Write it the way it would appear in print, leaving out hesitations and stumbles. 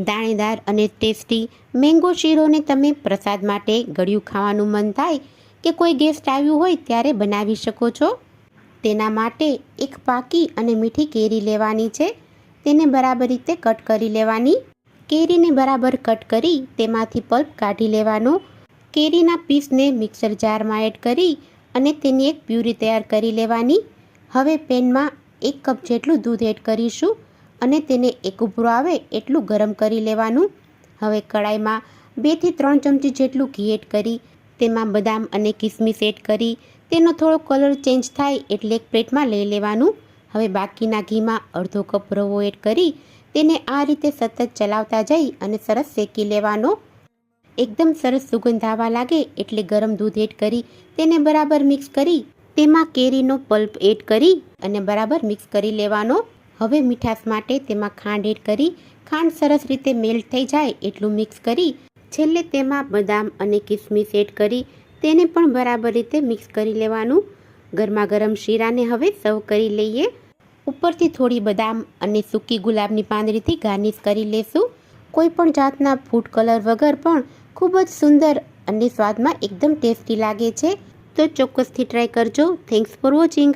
દાણેદાર અને tasty mango શીરોને તમે પ્રસાદ માટે ગળ્યું ખાવાનું મન થાય કે કોઈ ગેસ્ટ આવ્યું હોય ત્યારે બનાવી શકો છો. તેના માટે એક પાકી અને મીઠી કેરી લેવાની છે. તેને બરાબર રીતે કટ કરી લેવાની. કેરીને બરાબર કટ કરી તેમાંથી પલ્પ કાઢી લેવાનો. કેરીના પીસને મિક્સર જારમાં એડ કરી અને તેની એક પ્યુરી તૈયાર કરી લેવાની. હવે પેનમાં 1 કપ જેટલું દૂધ એડ કરીશું અને તેને એક ઉભરો આવે એટલું ગરમ કરી લેવાનું. હવે કડાઈમાં 2 થી 3 ચમચી જેટલું ઘી એડ કરી તેમાં બદામ અને કિસમિસ એડ કરી તેનો થોડો કલર ચેન્જ થાય એટલે એક પ્લેટમાં લઈ લેવાનું. હવે બાકીના ઘીમાં અડધો કપ રવો એડ કરી તેને આ રીતે સતત ચલાવતા જઈ અને સરસ શેકી લેવાનો. એકદમ સરસ સુગંધ આવવા લાગે એટલે ગરમ દૂધ એડ કરી તેને બરાબર મિક્સ કરી તેમાં કેરીનો પલ્પ એડ કરી અને બરાબર મિક્સ કરી લેવાનો. હવે મીઠાશ માટે તેમાં ખાંડ એડ કરી ખાંડ સરસ રીતે મેલ્ટ થઈ જાય એટલું મિક્સ કરી છેલ્લે તેમાં બદામ અને કિસમિસ એડ કરી તેને પણ બરાબર રીતે મિક્સ કરી લેવાનું. ગરમા ગરમ શીરાને હવે સર્વ કરી લઈએ. ઉપરથી થોડી બદામ અને સૂકી ગુલાબની પાંદડીથી ગાર્નિશ કરી લેશું. કોઈ પણ જાતના ફૂડ કલર વગર પણ ખૂબ જ સુંદર અને સ્વાદમાં એકદમ ટેસ્ટી લાગે છે. તો ચોક્કસથી ટ્રાય કરજો. Thanks for watching.